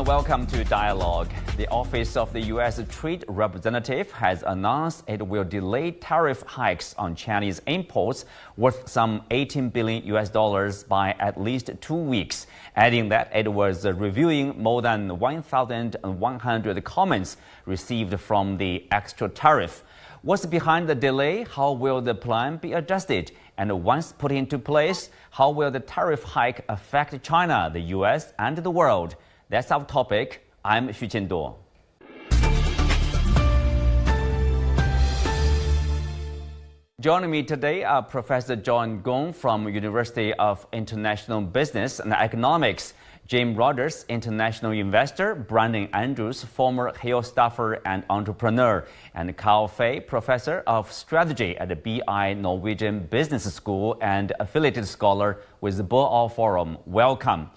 and welcome to Dialogue. The Office of the U.S. Trade Representative has announced it will delay tariff hikes on Chinese imports worth some $18 billion by at least 2 weeks, adding that it was reviewing more than 1,100 comments received from the extra tariff. What's behind the delay? How will the plan be adjusted? And once put into place, how will the tariff hike affect China, the U.S., and the world? That's our topic. I'm Xu Jianduo. Joining me today are Professor Gong from University of International Business and Economics, Jim Rogers, international investor, Brandon Andrews, former Hill staffer and entrepreneur, and Carl Fey, professor of strategy at the BI Norwegian Business School and affiliated scholar with the Bo Forum. Welcome.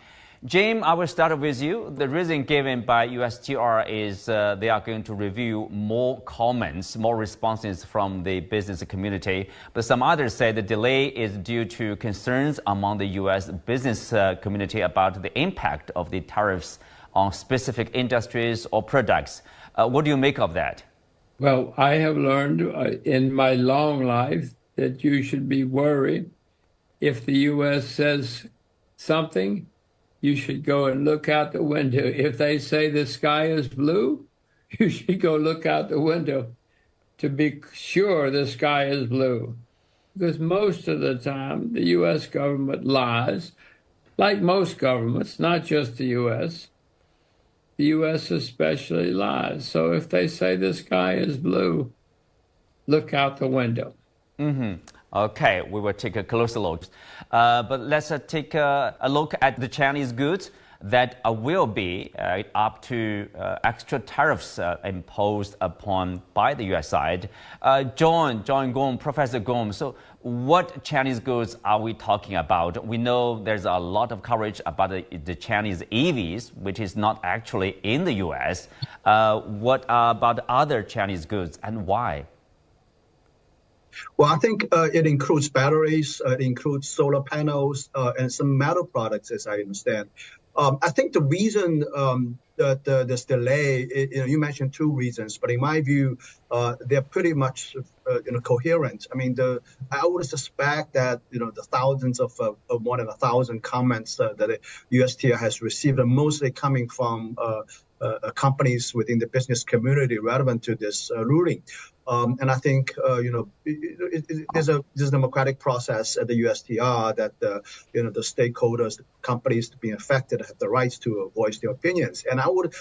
Jim, I will start with you. The reason given by USTR is they are going to review more comments, more responses from the business community. But some others say the delay is due to concerns among the U.S. business community about the impact of the tariffs on specific industries or products. What do you make of that? Well, I have learned in my long life that you should be worried if the U.S. says something. You should go and look out the window. If they say the sky is blue, you should go look out the window to be sure the sky is blue. Because most of the time, the U.S. government lies, like most governments, not just the U.S. The U.S. especially lies. So if they say the sky is blue, look out the window. Okay, we will take a closer look. But let's take a look at the Chinese goods that will be up to extra tariffs imposed upon by the U.S. side. John Gong, Professor Gong, so what Chinese goods are we talking about? We know there's a lot of coverage about the Chinese EVs, which is not actually in the U.S. What about other Chinese goods and why? Well, I think it includes batteries, it includes solar panels, and some metal products, as I understand. I think the reason this delay, you mentioned two reasons, but in my view, they're pretty much coherent. I mean, I would suspect that the thousands of more than 1,000 comments that the USTR has received are mostly coming from companies within the business community relevant to this ruling. And I think, there's a democratic process at the USTR that, the stakeholders, the companies being affected have the rights to voice their opinions. And I would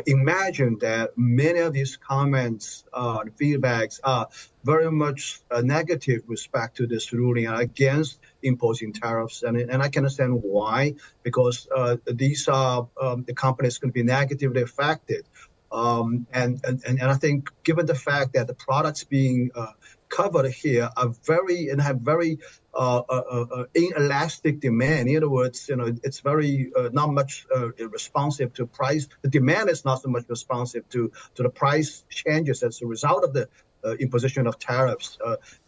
imagine that many of these comments, feedbacks are very much negative with respect to this ruling and against imposing tariffs. And I can understand why, because these are the companies going to be negatively affected. And I think given the fact that the products being covered here are have very inelastic demand. In other words, it's very not much responsive to price. The demand is not so much responsive to the price changes as a result of the imposition of tariffs.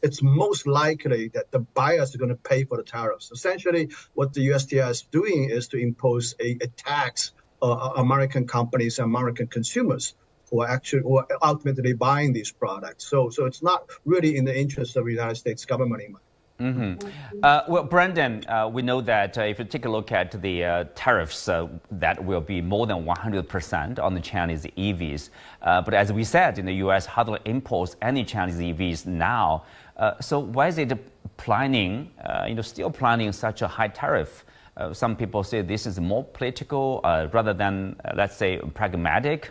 It's most likely that the buyers are going to pay for the tariffs. Essentially, what the USTR is doing is to impose a tax American companies and American consumers who are ultimately buying these products. So it's not really in the interest of the United States government. Well, Brandon, we know that if you take a look at the tariffs, that will be more than 100% on the Chinese EVs. But as we said, in the U.S., hardly imports any Chinese EVs now. So why is it planning, still planning such a high tariff? Some people say this is more political rather than, let's say, pragmatic.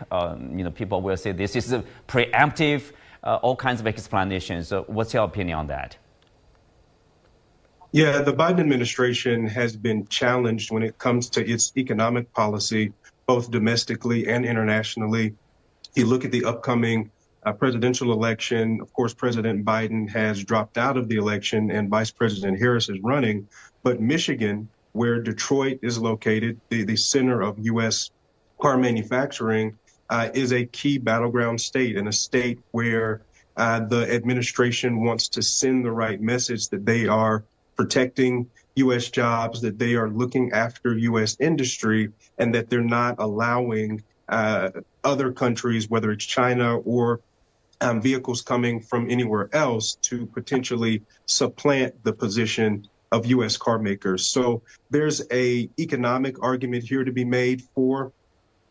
People will say this is preemptive, all kinds of explanations. So what's your opinion on that? Yeah, the Biden administration has been challenged when it comes to its economic policy, both domestically and internationally. You look at the upcoming presidential election. Of course, President Biden has dropped out of the election and Vice President Harris is running. But Michigan, where Detroit is located, the center of U.S. car manufacturing, is a key battleground state and a state where the administration wants to send the right message that they are protecting U.S. jobs, that they are looking after U.S. industry, and that they're not allowing other countries, whether it's China or vehicles coming from anywhere else, to potentially supplant the position of U.S. car makers. So there's a economic argument here to be made for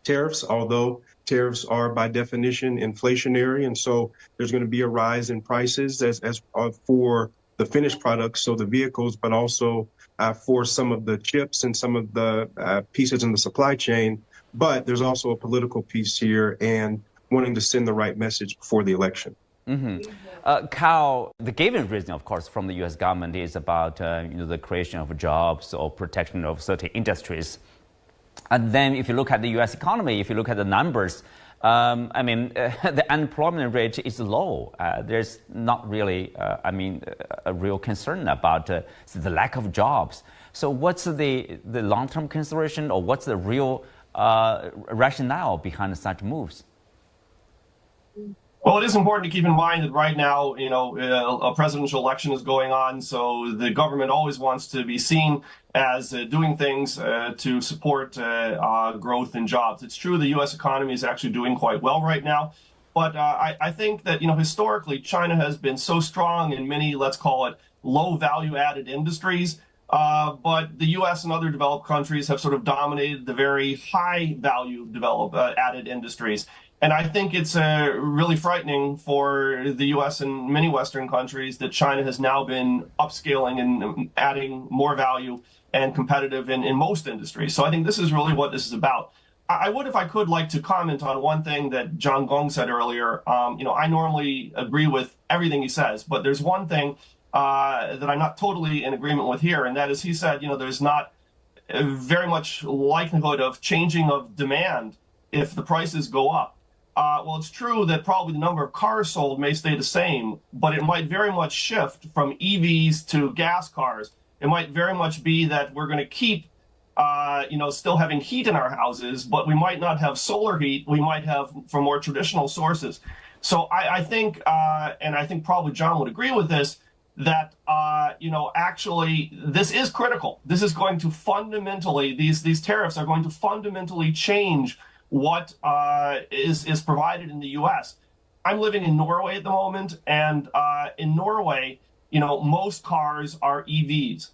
tariffs, although tariffs are by definition inflationary. And so there's going to be a rise in prices as for the finished products, so the vehicles, but also for some of the chips and some of the pieces in the supply chain. But there's also a political piece here and wanting to send the right message before the election. Carl, the given reason, of course, from the U.S. government is about the creation of jobs or protection of certain industries. And then if you look at the U.S. economy, if you look at the numbers, the unemployment rate is low. There's not really, a real concern about the lack of jobs. So what's the long-term consideration, or what's the real rationale behind such moves? Well, it is important to keep in mind that right now, a presidential election is going on, so the government always wants to be seen as doing things to support growth and jobs. It's true the U.S. economy is actually doing quite well right now, but I think that, historically, China has been so strong in many, let's call it, low value-added industries, but the U.S. and other developed countries have sort of dominated the very high value added industries. And I think it's really frightening for the U.S. and many Western countries that China has now been upscaling and adding more value and competitive in most industries. So I think this is really what this is about. I would, if I could, like to comment on one thing that John Gong said earlier. I normally agree with everything he says, but there's one thing that I'm not totally in agreement with here, and that is he said, there's not very much likelihood of changing of demand if the prices go up. Well, it's true that probably the number of cars sold may stay the same, but it might very much shift from EVs to gas cars. It might very much be that we're going to keep, still having heat in our houses, but we might not have solar heat. We might have from more traditional sources. So I think, and I think probably John would agree with this, that, actually this is critical. This is going to fundamentally, these tariffs are going to fundamentally change what is provided in the U.S. I'm living in Norway at the moment, and in Norway, most cars are EVs.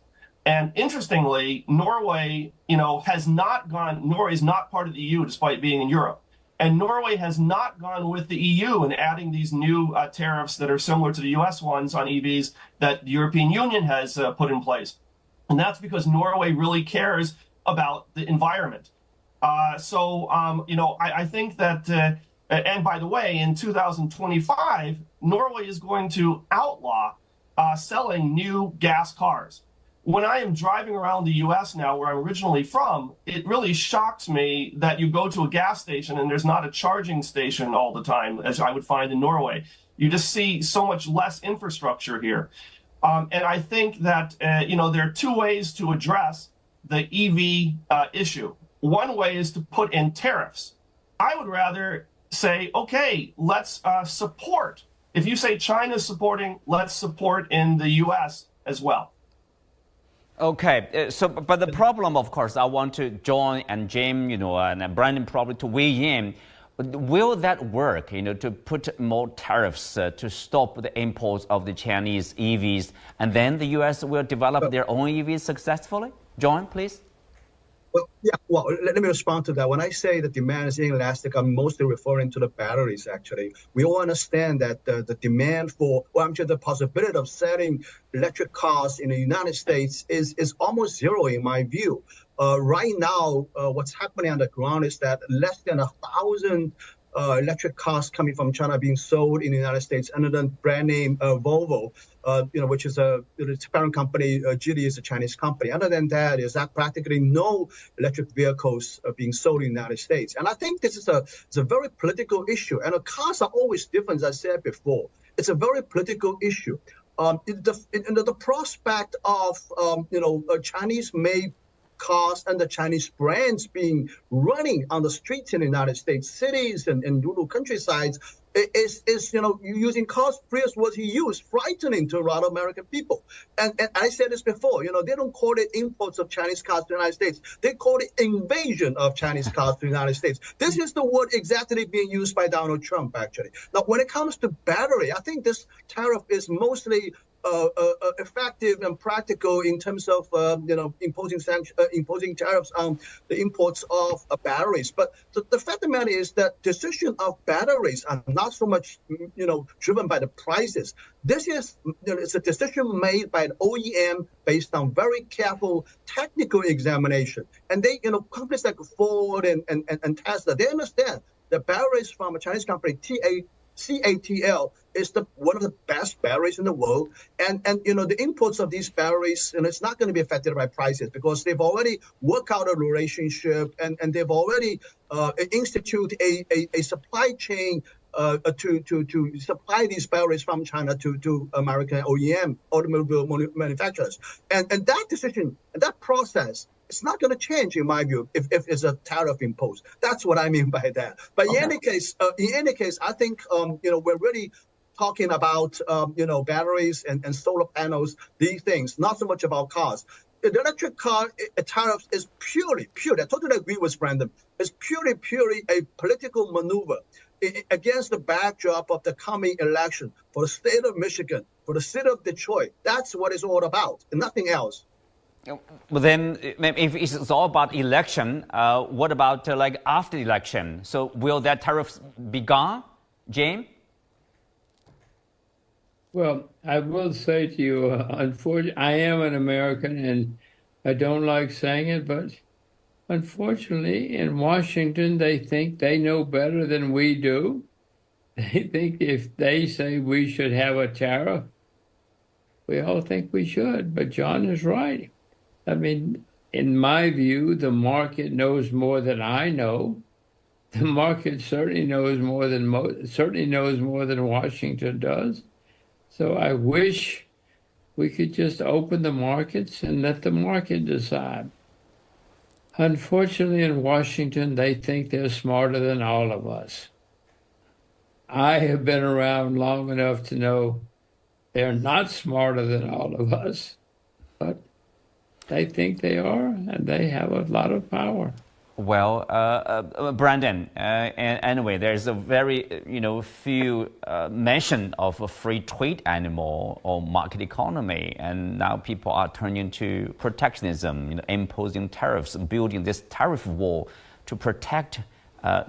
And interestingly, Norway, is not part of the EU despite being in Europe. And Norway has not gone with the EU in adding these new tariffs that are similar to the U.S. ones on EVs that the European Union has put in place. And that's because Norway really cares about the environment. I think that, and by the way, in 2025, Norway is going to outlaw selling new gas cars. When I am driving around the U.S. now, where I'm originally from, it really shocks me that you go to a gas station and there's not a charging station all the time, as I would find in Norway. You just see so much less infrastructure here. And I think that, there are two ways to address the EV issue. One way is to put in tariffs. I would rather say, okay, let's support. If you say China's supporting, let's support in the U.S. as well. Okay, but the problem, of course, I want to John and Jim, and Brandon probably to weigh in. Will that work, to put more tariffs to stop the imports of the Chinese EVs, and then the U.S. will develop their own EVs successfully? John, please. Well, let me respond to that. When I say the demand is inelastic, I'm mostly referring to the batteries, actually. We all understand that the demand for, the possibility of selling electric cars in the United States is almost zero, in my view. Right now, what's happening on the ground is that less than 1,000 electric cars coming from China being sold in the United States under the brand name Volvo, which is its parent company. Geely is a Chinese company. Other than that, there's practically no electric vehicles being sold in the United States. And I think this is a very political issue. And cars are always different, as I said before. It's a very political issue. The prospect of, Chinese-made cars and the Chinese brands being running on the streets in the United States, cities and rural countrysides, is using cost Prius was he used, frightening to a lot of American people. And I said this before, they don't call it imports of Chinese cars to the United States. They call it invasion of Chinese cars to the United States. This is the word exactly being used by Donald Trump, actually. Now, when it comes to battery, I think this tariff is mostly effective and practical in terms of imposing tariffs on the imports of batteries. But the fact of the matter is that decision of batteries are not so much driven by the prices. This is it's a decision made by an OEM based on very careful technical examination. And they companies like Ford and Tesla, they understand the batteries from a Chinese company, CATL, is one of the best batteries in the world, and the imports of these batteries, it's not going to be affected by prices because they've already worked out a relationship and they've already instituted a supply chain to supply these batteries from China to American OEM automobile manufacturers, and that decision and that process. It's not going to change, in my view, if it's a tariff imposed. That's what I mean by that. But in any case, I think we're really talking about batteries and solar panels, these things, not so much about cars. The electric car tariffs is purely. I totally agree with Brandon. It's purely a political maneuver against the backdrop of the coming election for the state of Michigan, for the city of Detroit. That's what it's all about, and nothing else. But then, if it's all about election, what about after the election? So will that tariff be gone, James? Well, I will say to you, unfortunately, I am an American, and I don't like saying it, but unfortunately, in Washington, they think they know better than we do. They think if they say we should have a tariff, we all think we should. But John is right. I mean, in my view, the market knows more than I know. The market certainly knows more than Washington does. So I wish we could just open the markets and let the market decide. Unfortunately, in Washington, they think they're smarter than all of us. I have been around long enough to know they're not smarter than all of us, but they think they are, and they have a lot of power. Well, Brandon, anyway, there's a very few mention of a free trade anymore or market economy, and now people are turning to protectionism, imposing tariffs, building this tariff wall to protect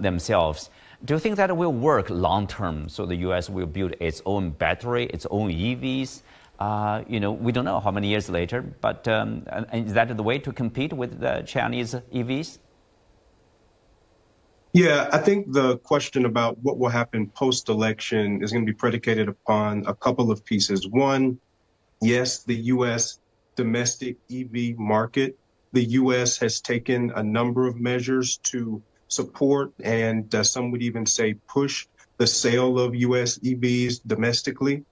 themselves. Do you think that will work long term? So the U.S. will build its own battery, its own EVs. We don't know how many years later, but is that the way to compete with the Chinese EVs? Yeah, I think the question about what will happen post-election is going to be predicated upon a couple of pieces. One, yes, the U.S. domestic EV market. The U.S. has taken a number of measures to support and some would even say push the sale of U.S. EVs domestically.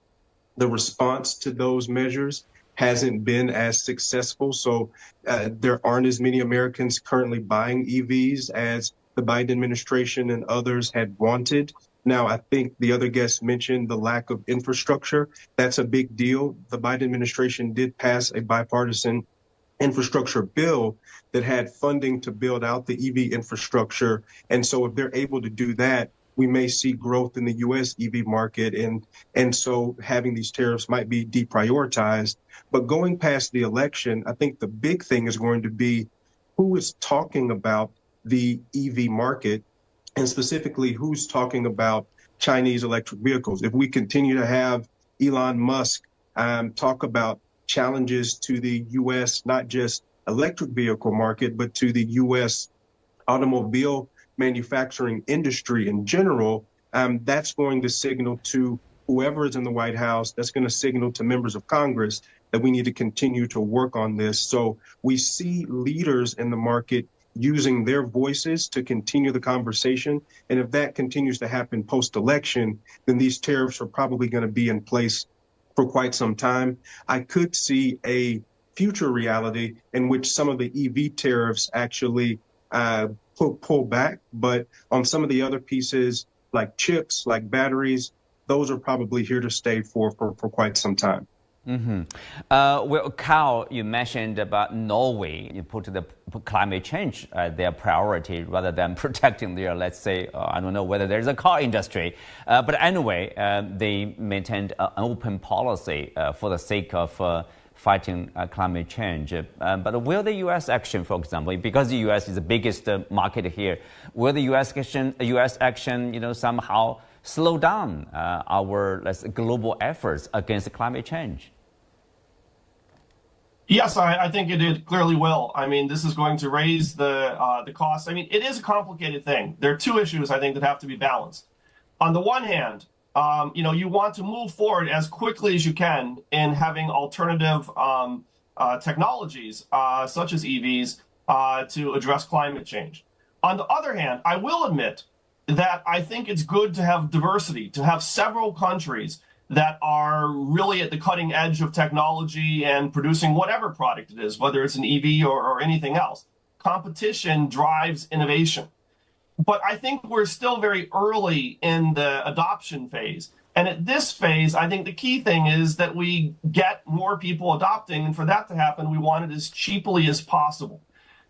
The response to those measures hasn't been as successful. So there aren't as many Americans currently buying EVs as the Biden administration and others had wanted. Now, I think the other guests mentioned the lack of infrastructure. That's a big deal. The Biden administration did pass a bipartisan infrastructure bill that had funding to build out the EV infrastructure. And so if they're able to do that, we may see growth in the U.S. EV market. And so having these tariffs might be deprioritized. But going past the election, I think the big thing is going to be who is talking about the EV market, and specifically who's talking about Chinese electric vehicles. If we continue to have Elon Musk talk about challenges to the U.S., not just electric vehicle market, but to the U.S. automobile manufacturing industry in general, that's going to signal to whoever is in the White House, that's going to signal to members of Congress that we need to continue to work on this. So we see leaders in the market using their voices to continue the conversation. And if that continues to happen post-election, then these tariffs are probably going to be in place for quite some time. I could see a future reality in which some of the EV tariffs actually pull back. But on some of the other pieces, like chips, like batteries, those are probably here to stay for quite some time. Mm-hmm. Well, Carl, you mentioned about Norway. You put the climate change their priority rather than protecting their, let's say, I don't know whether there's a car industry. But anyway, they maintained an open policy for the sake of fighting climate change. But will the U.S. action, for example, because the U.S. is the biggest market here, will the U.S. action, somehow slow down our global efforts against climate change? Yes, I think it clearly will. I mean, this is going to raise the cost. I mean, it is a complicated thing. There are two issues, I think, that have to be balanced. On the one hand, you want to move forward as quickly as you can in having alternative technologies, such as EVs, to address climate change. On the other hand, I will admit that I think it's good to have diversity, to have several countries that are really at the cutting edge of technology and producing whatever product it is, whether it's an EV or anything else. Competition drives innovation. But I think we're still very early in the adoption phase. And at this phase, I think the key thing is that we get more people adopting. And for that to happen, we want it as cheaply as possible.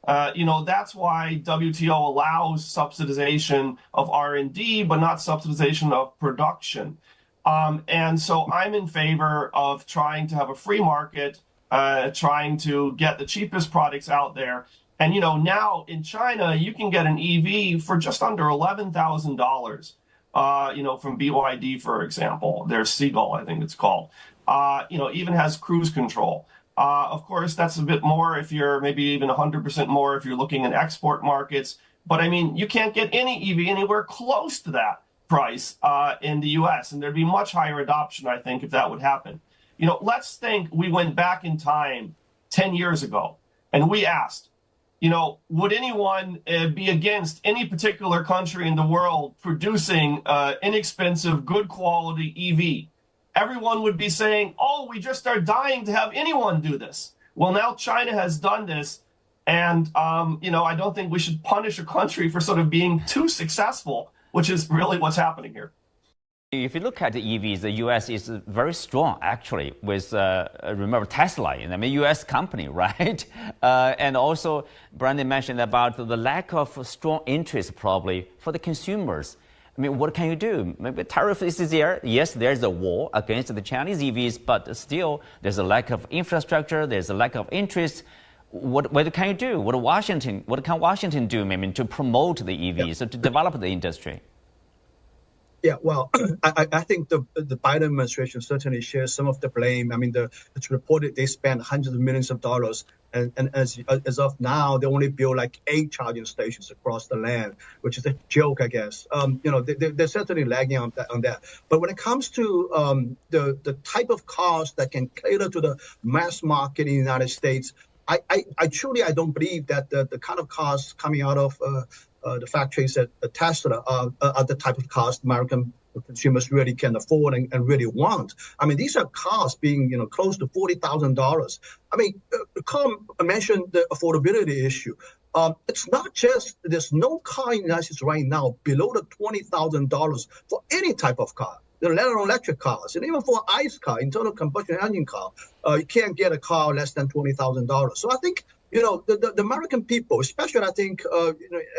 That's why WTO allows subsidization of R&D, but not subsidization of production. And so I'm in favor of trying to have a free market, trying to get the cheapest products out there. And, now in China, you can get an EV for just under $11,000, from BYD, for example. There's Seagull, I think it's called, even has cruise control. Of course, that's a bit more if you're maybe even 100% more if you're looking in export markets. But I mean, you can't get any EV anywhere close to that price in the US. And there'd be much higher adoption, I think, if that would happen. Let's think we went back in time 10 years ago and we asked, would anyone be against any particular country in the world producing inexpensive, good quality EV? Everyone would be saying, oh, we just are dying to have anyone do this. Well, now China has done this. And, I don't think we should punish a country for sort of being too successful, which is really what's happening here. If you look at the EVs, the U.S. is very strong, actually, with, remember, Tesla, U.S. company, right? And also, Brandon mentioned about the lack of strong interest, probably, for the consumers. What can you do? Maybe tariff is there. Yes, there's a war against the Chinese EVs, but still, there's a lack of infrastructure, there's a lack of interest. What can you do? What can Washington do, to promote the EVs, to develop the industry? Yeah, well, I think the Biden administration certainly shares some of the blame. It's reported they spent hundreds of millions of dollars, and as of now, they only build like 8 charging stations across the land, which is a joke, I guess. They're certainly lagging on that. But when it comes to the type of cars that can cater to the mass market in the United States, I truly don't believe that the kind of cars coming out of the factories at Tesla are the type of cars American consumers really can afford and really want. These are cars being, close to $40,000. Carl mentioned the affordability issue. It's not just, there's no car in the United States right now below the $20,000 for any type of car, let alone electric cars. And even for ICE car, internal combustion engine car, you can't get a car less than $20,000. So I think, the American people, especially, I think,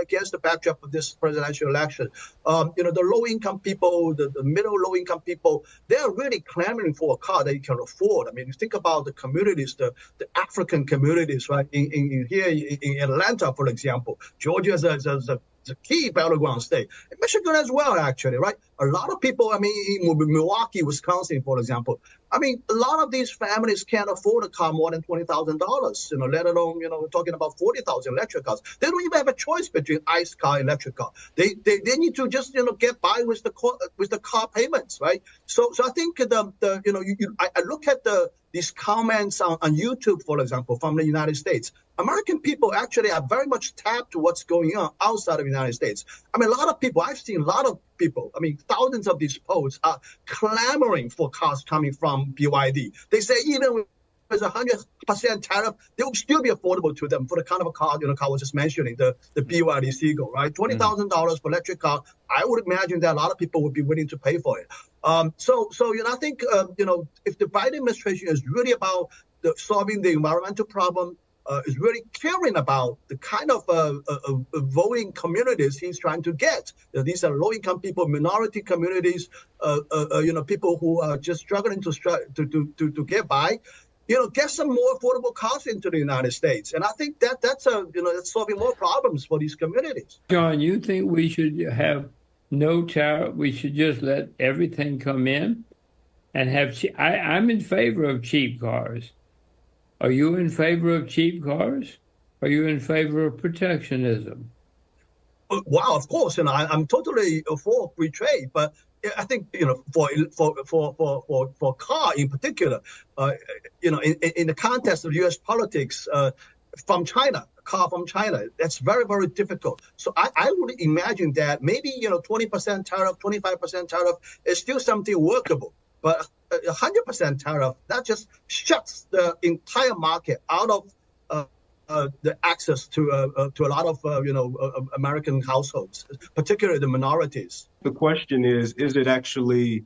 against the backdrop of this presidential election, the low-income people, the middle low-income people, they're really clamoring for a car that you can afford. You think about the communities, the African communities, right? In here in Atlanta, for example, Georgia is a key battleground state. In Michigan as well, actually, right? A lot of people, in Milwaukee, Wisconsin, for example, a lot of these families can't afford a car more than $20,000, let alone, we're talking about 40,000 electric cars. They don't even have a choice between ICE car and electric car. They need to just, get by with the car payments, right? So I think I look at these comments on YouTube, for example, from the United States. American people actually are very much tapped to what's going on outside of the United States. A lot of people, I've seen a lot of people, thousands of these posts are clamoring for cars coming from BYD. They say even with tariff, they will still be affordable to them for the kind of a car, Carl was just mentioning, the BYD Seagull, right? $20,000 for electric car. I would imagine that a lot of people would be willing to pay for it. So I think, if the Biden administration is really about solving the environmental problem, is really caring about the kind of voting communities he's trying to get. These are low-income people, minority communities, people who are just struggling to get by. Get some more affordable cars into the United States, and I think that's solving more problems for these communities. John, you think we should have no tariff? We should just let everything come in and have. I'm in favor of cheap cars. Are you in favor of cheap cars? Are you in favor of protectionism? Wow, of course, I'm totally for free trade, but I think for car in particular, in the context of U.S. politics, from China, car from China, that's very, very difficult. So I would imagine that maybe 20% tariff, 25% tariff is still something workable, but 100% tariff, that just shuts the entire market out of the access to a lot of American households, particularly the minorities. The question is it actually,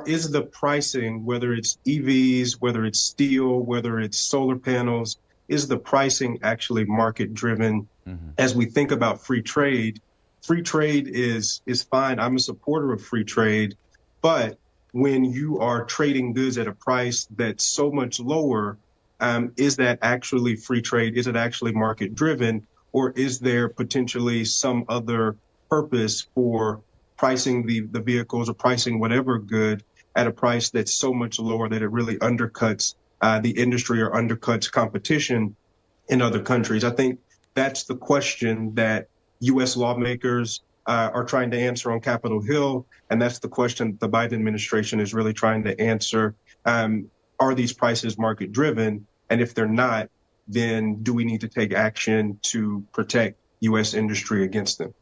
is the pricing, whether it's EVs, whether it's steel, whether it's solar panels, is the pricing actually market driven? As we think about free trade is fine. I'm a supporter of free trade, but when you are trading goods at a price that's so much lower, is that actually free trade? Is it actually market driven? Or is there potentially some other purpose for pricing the vehicles or pricing whatever good at a price that's so much lower that it really undercuts the industry or undercuts competition in other countries? I think that's the question that U.S. lawmakers are trying to answer on Capitol Hill, and that's the question the Biden administration is really trying to answer. Are these prices market driven? And if they're not, then do we need to take action to protect U.S. industry against them?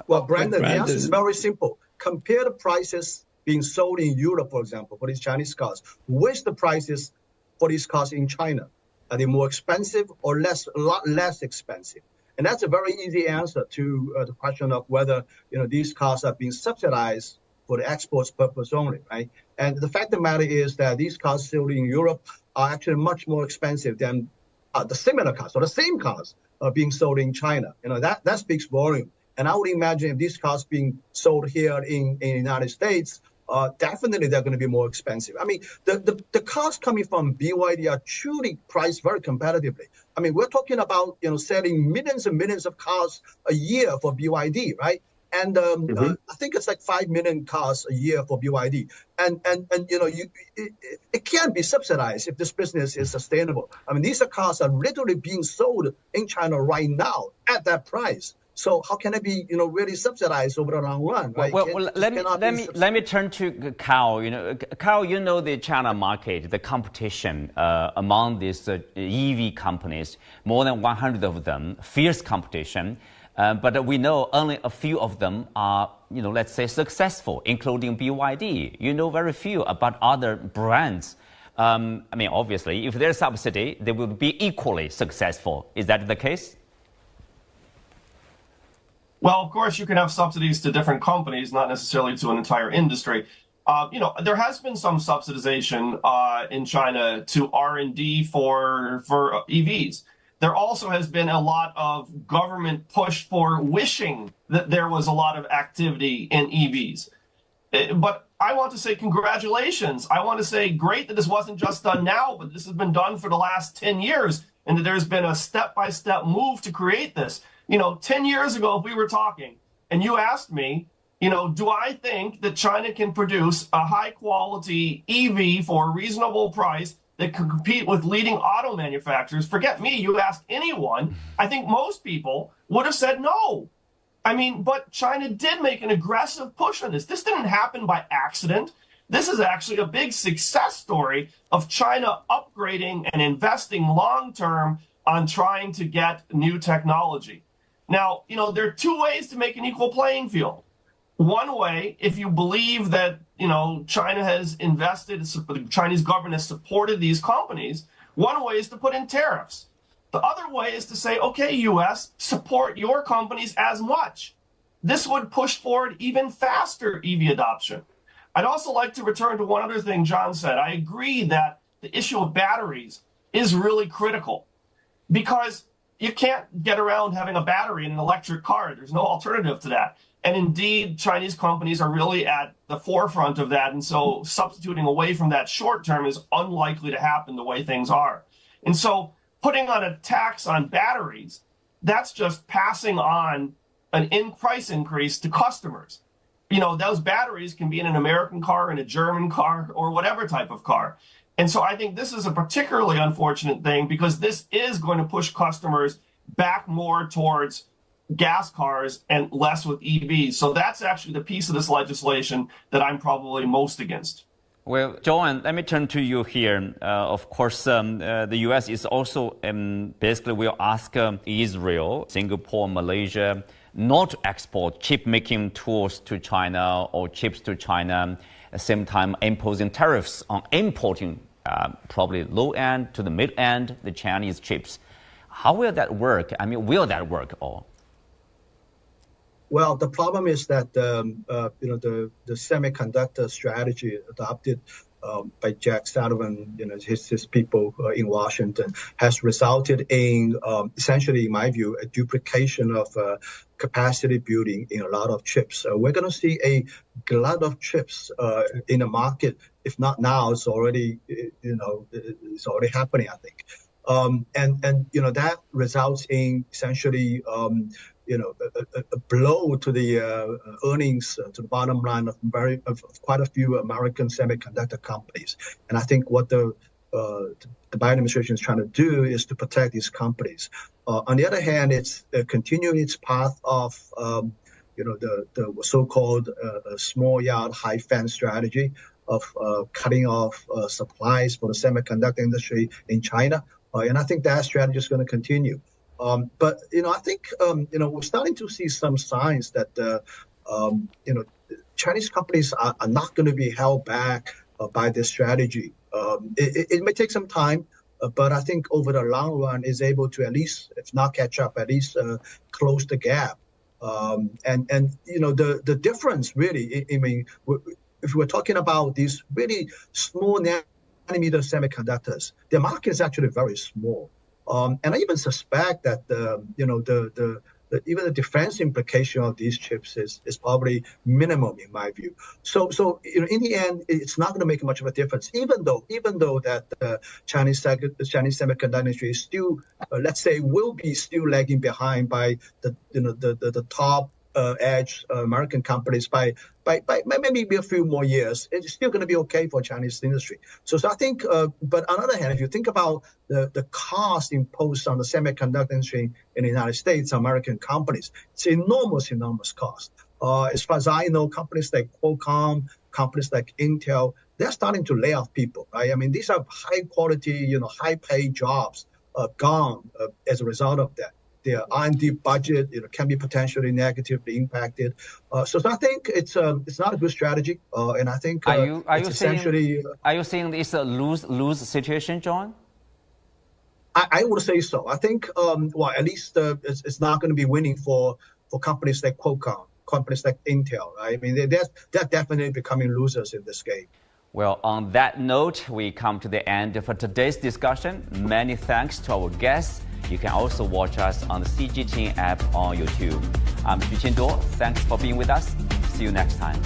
Well, Brandon, the answer is very simple. Compare the prices being sold in Europe, for example, for these Chinese cars, with the prices for these cars in China. Are they more expensive or a lot less expensive? And that's a very easy answer to the question of whether these cars are being subsidized for the exports purpose only, right? And the fact of the matter is that these cars sold in Europe are actually much more expensive than the similar cars or the same cars being sold in China. That speaks volume. And I would imagine if these cars being sold here in the United States, definitely they're going to be more expensive. I mean, the cars coming from BYD are truly priced very competitively. I mean, we're talking about selling millions and millions of cars a year for BYD, right? And I think it's like 5 million cars a year for BYD. And it can't be subsidized if this business is sustainable. I mean, these cars are literally being sold in China right now at that price. So how can it be, really subsidized over the long run? Right? Well, let me turn to Carl. Carl, the China market, the competition among these EV companies, more than 100 of them, fierce competition. But we know only a few of them are, let's say, successful, including BYD. Very few about other brands. I mean, obviously, if there's subsidy, they will be equally successful. Is that the case? Well, of course, you can have subsidies to different companies, not necessarily to an entire industry. There has been some subsidization in China to R&D for EVs. There also has been a lot of government push for wishing that there was a lot of activity in EVs. But I want to say congratulations. I want to say great that this wasn't just done now, but this has been done for the last 10 years, and that there's been a step-by-step move to create this. 10 years ago, if we were talking and you asked me, do I think that China can produce a high-quality EV for a reasonable price that can compete with leading auto manufacturers? Forget me, you ask anyone, I think most people would have said no. I mean, but China did make an aggressive push on this. This didn't happen by accident. This is actually a big success story of China upgrading and investing long-term on trying to get new technology. Now, there are two ways to make an equal playing field. One way, if you believe that, China has invested, the Chinese government has supported these companies, One way is to put in tariffs. The other way is to say, okay, US, support your companies as much. This would push forward even faster EV adoption. I'd also like to return to one other thing John said. I agree that the issue of batteries is really critical because you can't get around having a battery in an electric car. There's no alternative to that. And indeed, Chinese companies are really at the forefront of that. And so substituting away from that short term is unlikely to happen the way things are. And so putting on a tax on batteries, that's just passing on an price increase to customers. You know, those batteries can be in an American car, in a German car, or whatever type of car. And so I think this is a particularly unfortunate thing because this is going to push customers back more towards gas cars and less with EVs. So that's actually the piece of this legislation that I'm probably most against. Well, John, let me turn to you here. Of course, the U.S. is also basically will ask Israel, Singapore, Malaysia not to export chip-making tools to China or chips to China, at the same time imposing tariffs on importing probably low-end to the mid-end, the Chinese chips. How will that work? I mean, will that work all? Well, the problem is that the semiconductor strategy adopted by Jack Sullivan, his people in Washington, has resulted in essentially, in my view, a duplication of capacity building in a lot of chips. We're going to see a glut of chips in the market. If not now, it's already it's already happening, I think. And that results in essentially a blow to the earnings, to the bottom line of quite a few American semiconductor companies. And I think what the Biden administration is trying to do is to protect these companies. On the other hand, it's continuing its path of the so-called small yard, high fence strategy of cutting off supplies for the semiconductor industry in China. And I think that strategy is going to continue. But I think we're starting to see some signs that Chinese companies are not going to be held back by this strategy. It may take some time, but I think over the long run is able to at least, if not catch up, at least close the gap. And the difference really, I mean, if we're talking about these really small nanometer semiconductors, the market is actually very small. And I even suspect that even the defense implication of these chips is probably minimum in my view. So in the end, it's not going to make much of a difference. Even though that the Chinese semiconductor industry is still, let's say, will be still lagging behind by the top edge American companies by maybe a few more years. It's still going to be okay for Chinese industry. So I think, but on the other hand, if you think about the cost imposed on the semiconductor industry in the United States, American companies, it's enormous cost. As far as I know, companies like Qualcomm, companies like Intel, they're starting to lay off people, right? I mean, these are high quality, high paid jobs gone as a result of that. Their R&D budget, can be potentially negatively impacted. So I think it's not a good strategy, and I think are you saying it's a lose situation, John? I would say so. I think at least it's not going to be winning for companies like Qualcomm, companies like Intel. Right? I mean, they're definitely becoming losers in this game. Well, on that note, we come to the end of today's discussion. Many thanks to our guests. You can also watch us on the CGTN app on YouTube. I'm Xu Qinduo. Thanks for being with us. See you next time.